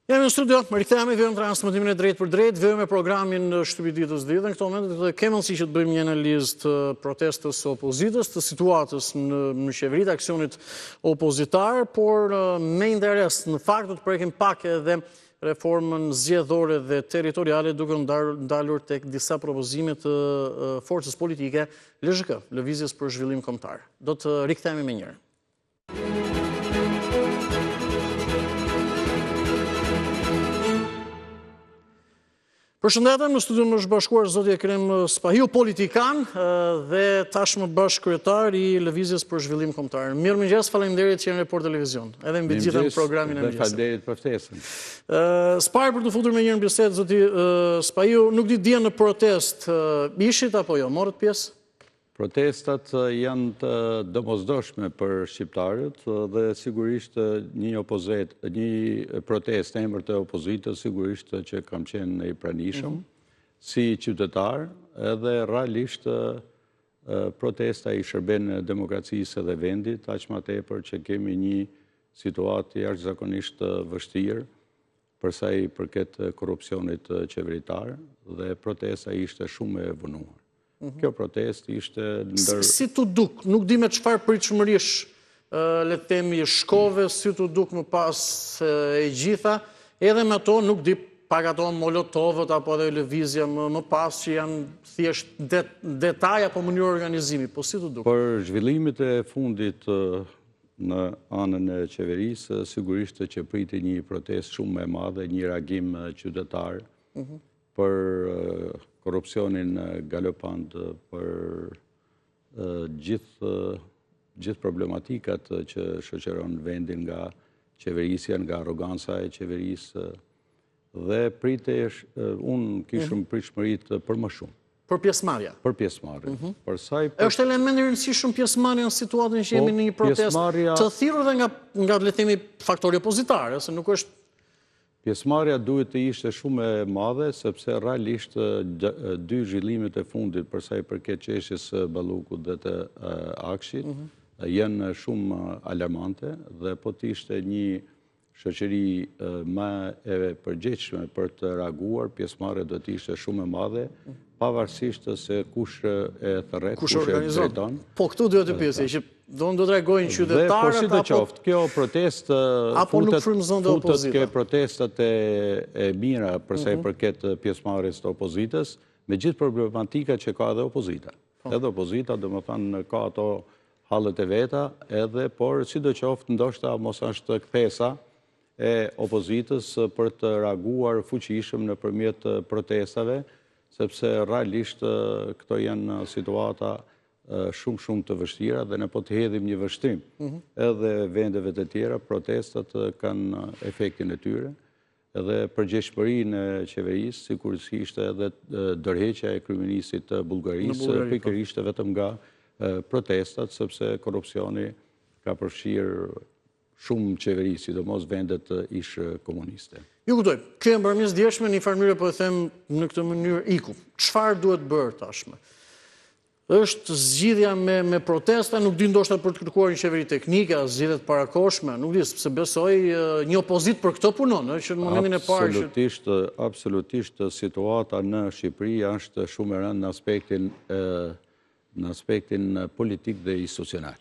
Jemi në studio, rikthehemi vëmë transmetimin e drejt për drejt, vëmë programin Shtypi i ditës dhe në këto momente dhe kemi mundësi që të bëjmë një analizë të protestës së opozitës, të situatës në qeveri, të aksionit opozitar, por me interes në fakt do të prekim pak edhe reformën zgjedhore dhe territoriale, duke ndalur tek disa propozime të forcës politike LZHK, Lëvizjes për Zhvillim Kombëtar. Do të rikthehemi me njëherë. Përshëndetem, në studion më është bashkuar zotja Ekrem Spahiu, politikan dhe tashmë bashkëkryetar i Lëvizjes për Zhvillim Kombëtar. Mirëmëngjes, faleminderit që jeni në Report Televizion, edhe mbi gjithë në programin e mëngjesit. Faleminderit për ftesën. S'pari për të futur me njërin bisedë, zoti Spahiu, nuk di dia në protest ishit apo jo, morët pjesë? Protestat janë të domosdoshme për shqiptarët dhe sigurisht një protestë në emër të opozitës sigurisht që kam qenë i pranishëm si qytetar, edhe realisht protesta i shërben demokracisë dhe vendit, aq më tepër që kemi një situatë jashtëzakonisht vështirë për sa i përket korrupsionit qeveritar dhe protesta ishte shumë e vonuar. Kjo protest ishte ndër... Si të duk, nuk di me çfarë pritshmërish, le të themi, shkove, si të duk më pas e gjitha, edhe me ato nuk di pak ato molotovët apo edhe lëvizja më pas që janë thjesht detaj apo mënyrë organizimi, po si të duk? Për zhvillimit e fundit në anën e qeverisë, sigurisht që priti një protest shumë e madhe, një reagim qytetar për korrupsionin galopant, për gjithë problematikat që shoqëron vendin nga qeverisja, nga arroganca e qeverisë, dhe unë kishëm pritshmërit për më shumë. Për pjesëmarrja? Për pjesëmarrja. Është element i rëndësishëm pjesëmarrja në situatën që jemi në një protest të thirrur dhe nga le të themi faktori opozitare, se nuk është... Pjesëmarrja duhet të ishte shumë e madhe, sepse realisht dy zhvillimet e fundit për sa i përket çështjes së Ballukut dhe të Akshit janë shumë alarmante dhe po të ishte një shoqëri më e përgjegjshme për të reaguar, pjesëmarrja do të ishte shumë e madhe, pavarësisht se kush e thërret, kush e drejton. Po këtu duhet të pyesej që do të reagojnë qytetarët apo qoftë, kjo protestë apo nuk frymëzon dhe opozita. Ke protestat e mira për sa i përket pjesëmarrjes të opozitës, me gjithë problematika që ka edhe opozita. Edhe opozita, domethënë, ka ato hallet e veta, por sidoqoftë ndoshta mos është kthesa e opozitës për të reaguar fuqishëm nëpërmjet protestave, sepse realisht këto janë situata shumë të vështira dhe ne po të hedhim një vështrim. Edhe vendeve të tjera, protestat kanë efektin e tyre, edhe përgjegjësinë e qeverisë, sigurisht edhe dorëheqja e kryeministit të Bullgarisë, pikërisht vetëm nga protestat, sepse korrupsioni ka përfshirë shumë qeveri, sidomos vendet ish komuniste. Ju kuptoj, kjo e mbarëmjes djeshme një farë mënyrë po e them në këtë mënyrë iku. Çfarë duhet bërë tashme? Është zgjidhja me protesta, nuk di ndoshta për të kërkuar një qeveri teknike, zgjidhjet parakoshme, nuk di, sepse besoj një opozit për këtë punon, që në momentin e parë që... Absolutisht, situata në Shqipëri është shumë e rëndë në aspektin politik dhe institucional.